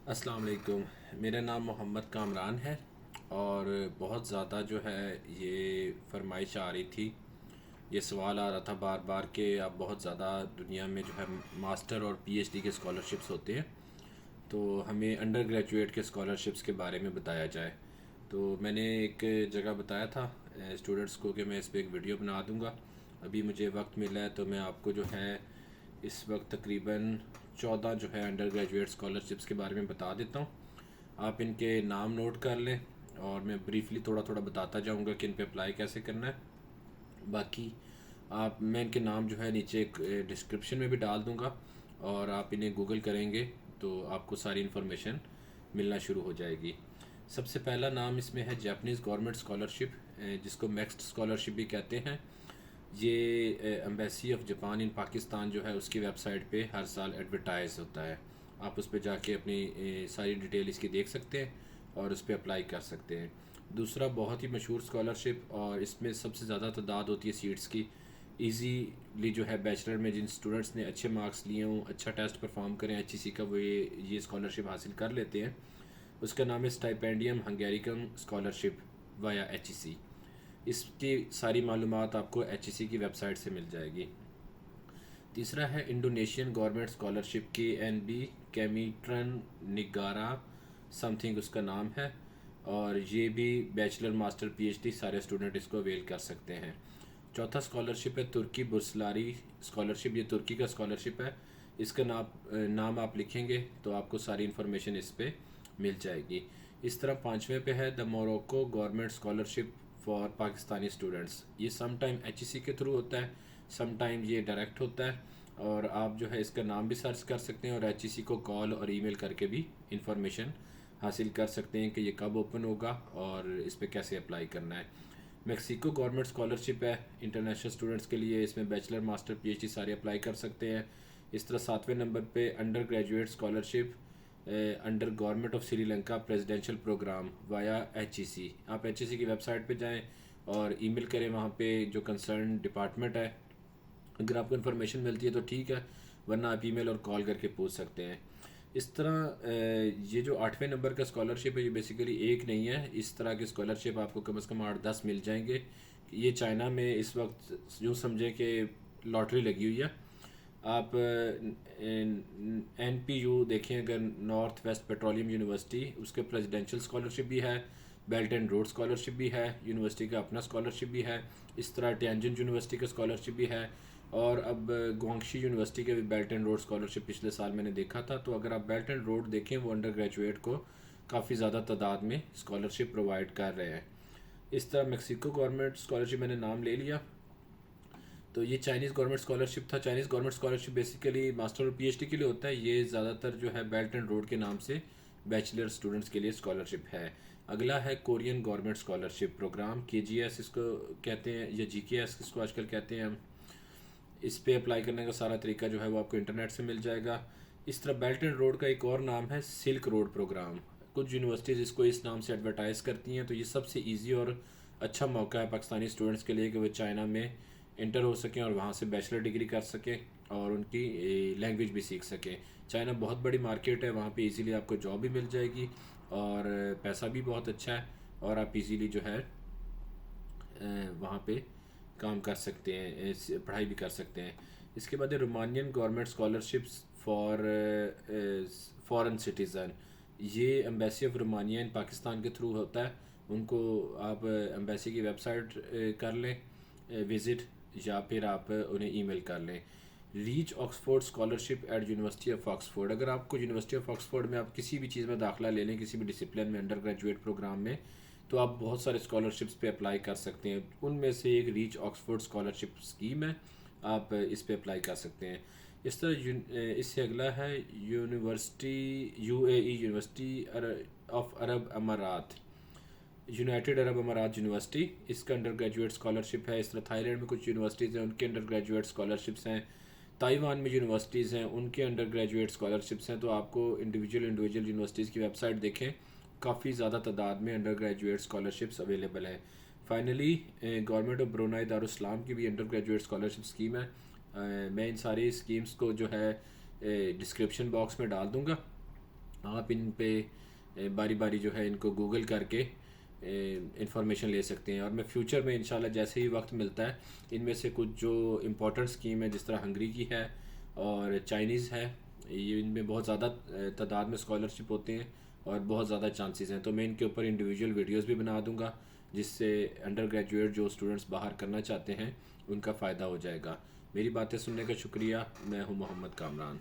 السلام علیکم، میرا نام محمد کامران ہے اور بہت زیادہ جو ہے یہ فرمائش آ رہی تھی، یہ سوال آ رہا تھا بار بار کہ اب بہت زیادہ دنیا میں جو ہے ماسٹر اور پی ایچ ڈی کے اسکالرشپس ہوتے ہیں، تو ہمیں انڈر گریجویٹ کے اسکالرشپس کے بارے میں بتایا جائے۔ تو میں نے ایک جگہ بتایا تھا اسٹوڈنٹس کو کہ میں اس پہ ایک ویڈیو بنا دوں گا۔ ابھی مجھے وقت ملا ہے تو میں آپ کو جو ہے اس وقت تقریباً 14 جو ہے انڈر گریجویٹ اسکالرشپس کے بارے میں بتا دیتا ہوں۔ آپ ان کے نام نوٹ کر لیں اور میں بریفلی تھوڑا تھوڑا بتاتا جاؤں گا کہ ان پہ اپلائی کیسے کرنا ہے۔ باقی میں ان کے نام جو ہے نیچے ایک ڈسکرپشن میں بھی ڈال دوں گا، اور آپ انہیں گوگل کریں گے تو آپ کو ساری انفارمیشن ملنا شروع ہو جائے گی۔ سب سے پہلا نام اس میں ہے جاپنیز گورنمنٹ اسکالرشپ، جس کو میکسڈ اسکالرشپ بھی کہتے ہیں۔ یہ ایمبیسی آف جاپان ان پاکستان جو ہے اس کی ویب سائٹ پہ ہر سال ایڈورٹائز ہوتا ہے۔ آپ اس پہ جا کے اپنی ساری ڈیٹیل اس کی دیکھ سکتے ہیں اور اس پہ اپلائی کر سکتے ہیں۔ دوسرا بہت ہی مشہور اسکالرشپ، اور اس میں سب سے زیادہ تعداد ہوتی ہے سیٹس کی، ایزیلی جو ہے بیچلر میں جن اسٹوڈنٹس نے اچھے مارکس لیے ہوں، اچھا ٹیسٹ پرفارم کریں ایچ ای سی کا، وہ یہ اسکالرشپ حاصل کر لیتے ہیں۔ اس کا نام ہے اسٹائپینڈیم ہنگیریکم اسکالرشپ ویا ایچ ای سی۔ اس کی ساری معلومات آپ کو ایچ ای سی کی ویب سائٹ سے مل جائے گی۔ تیسرا ہے Indonesian government scholarship K N B کیمیٹرن نگارا سم تھنگ اس کا نام ہے، اور یہ بھی bachelor master P H D سارے اسٹوڈنٹ اس کو اویل کر سکتے ہیں۔ چوتھا اسکالرشپ ہے ترکی برسلاری اسکالرشپ، یہ ترکی کا اسکالرشپ ہے۔ اس کا نام آپ لکھیں گے تو آپ کو ساری انفارمیشن اس پہ مل جائے گی۔ اس طرح پانچویں پہ ہے the Morocco government scholarship for Pakistani students. یہ سم ٹائم ایچ ای سی کے تھرو ہوتا ہے، سم ٹائم یہ ڈائریکٹ ہوتا ہے، اور آپ جو ہے اس کا نام بھی سرچ کر سکتے ہیں اور ایچ ای سی کو کال اور ای میل کر کے بھی انفارمیشن حاصل کر سکتے ہیں کہ یہ کب اوپن ہوگا اور اس پہ کیسے اپلائی کرنا ہے۔ میکسیکو گورنمنٹ اسکالرشپ ہے انٹرنیشنل اسٹوڈنٹس کے لیے، اس میں bachelor master P H D سارے اپلائی کر سکتے ہیں۔ اس طرح ساتویں نمبر پہ undergraduate scholarship under government of Sri Lanka presidential programme via H E C. آپ ایچ ای سی کی ویب سائٹ پہ جائیں اور ای میل کریں، وہاں پہ جو کنسرن ڈپارٹمنٹ ہے، اگر آپ کو انفارمیشن ملتی ہے تو ٹھیک ہے، ورنہ آپ ای میل اور کال کر کے پوچھ سکتے ہیں۔ اس طرح یہ جو 8ویں نمبر کا اسکالرشپ ہے یہ بیسیکلی ایک نہیں ہے، اس طرح کے اسکالرشپ آپ کو کم از کم 8-10 مل جائیں گے۔ یہ چائنا میں اس وقت یوں سمجھیں کہ لاٹری لگی ہوئی ہے۔ آپ این پی یو دیکھیں، اگر نارتھ ویسٹ پیٹرولیم یونیورسٹی، اس کے پریزیڈینشیل اسکالرشپ بھی ہے، بیلٹ اینڈ روڈ اسکالرشپ بھی ہے، یونیورسٹی کا اپنا اسکالرشپ بھی ہے۔ اس طرح ٹینجن یونیورسٹی کا اسکالرشپ بھی ہے، اور اب گوانگشی یونیورسٹی کے بھی بیلٹ اینڈ روڈ اسکالرشپ پچھلے سال میں نے دیکھا تھا۔ تو اگر آپ بیلٹ اینڈ روڈ دیکھیں، وہ انڈر گریجویٹ کو کافی زیادہ تعداد میں اسکالرشپ پرووائڈ کر رہے ہیں۔ اس طرح میکسیکو گورنمنٹ اسکالرشپ میں نے نام لے لیا، تو یہ چائنیز گورنمنٹ اسکالرشپ تھا۔ Chinese government scholarship basically master اور پی ایچ ڈی کے لیے ہوتا ہے، یہ زیادہ تر جو ہے بیلٹ اینڈ روڈ کے نام سے بیچلر اسٹوڈنٹس کے لیے اسکالرشپ ہے۔ اگلا ہے کورین گورنمنٹ اسکالرشپ پروگرام، کے جی ایس اس کو کہتے ہیں، یا جی کے ایس اس کو آج کل کہتے ہیں ہم۔ اس پہ اپلائی کرنے کا سارا طریقہ جو ہے وہ آپ کو انٹرنیٹ سے مل جائے گا۔ اس طرح بیلٹ اینڈ روڈ کا ایک اور نام ہے سلک روڈ پروگرام، کچھ یونیورسٹیز اس کو اس نام سے ایڈورٹائز کرتی ہیں۔ تو یہ سب سے ایزی اور اچھا موقع ہے پاکستانی اسٹوڈنٹس کے لیے کہ وہ چائنا میں انٹر ہو سکیں اور وہاں سے بیچلر ڈگری کر سکیں اور ان کی لینگویج بھی سیکھ سکیں۔ چائنا بہت بڑی مارکیٹ ہے، وہاں پہ ایزیلی آپ کو جاب بھی مل جائے گی اور پیسہ بھی بہت اچھا ہے، اور آپ ایزیلی جو ہے وہاں پہ کام کر سکتے ہیں، پڑھائی بھی کر سکتے ہیں۔ اس کے بعد Romanian government scholarships for foreign citizen, یہ embassy of Romania in Pakistan کے تھرو ہوتا ہے۔ ان کو آپ ایمبیسی کی ویب سائٹ کر لیں وزٹ، یا پھر آپ انہیں ای میل کر لیں۔ Reach Oxford scholarship at university of Oxford, اگر آپ کو یونیورسٹی آف آکسفورڈ میں آپ کسی بھی چیز میں داخلہ لے لیں، کسی بھی ڈسپلن میں انڈر گریجویٹ پروگرام میں، تو آپ بہت سارے اسکالرشپس پہ اپلائی کر سکتے ہیں۔ ان میں سے ایک ریچ آکسفورڈ اسکالرشپ اسکیم ہے، آپ اس پہ اپلائی کر سکتے ہیں۔ اس طرح اس سے اگلا ہے university you a E university of Arab امارات، یونائٹیڈ عرب امارات یونیورسٹی، اس کا انڈر گریجویٹ اسکالرشپ ہے۔ اس طرح تھائی لینڈ میں کچھ یونیورسٹیز ہیں، ان کے انڈر گریجویٹ اسکالرشپس ہیں۔ تائیوان میں یونیورسٹیز ہیں، ان کے انڈر گریجویٹ اسکالرشپس ہیں۔ تو آپ کو انڈیویجول یونیورسٹیز کی ویب سائٹ دیکھیں، کافی زیادہ تعداد میں انڈر گریجویٹ اسکالرشپس اویلیبل ہیں۔ Finally government of Brunei Darussalam کی بھی انڈر گریجویٹ اسکالرشپ اسکیم ہے۔ میں ان ساری اسکیمز کو جو ہے ڈسکرپشن باکس میں ڈال دوں گا، آپ ان پہ باری باری جو ہے ان کو گوگل کر کے انفارمیشن لے سکتے ہیں، اور میں فیوچر میں انشاءاللہ جیسے ہی وقت ملتا ہے ان میں سے کچھ جو امپورٹنٹ اسکیم ہے جس طرح ہنگری کی ہے اور چائنیز ہے، یہ ان میں بہت زیادہ تعداد میں اسکالرشپ ہوتے ہیں اور بہت زیادہ چانسز ہیں، تو میں ان کے اوپر انڈیویجول ویڈیوز بھی بنا دوں گا جس سے انڈر گریجویٹ جو اسٹوڈنٹس باہر کرنا چاہتے ہیں ان کا فائدہ ہو جائے گا۔ میری باتیں سننے کا شکریہ، میں ہوں محمد کامران۔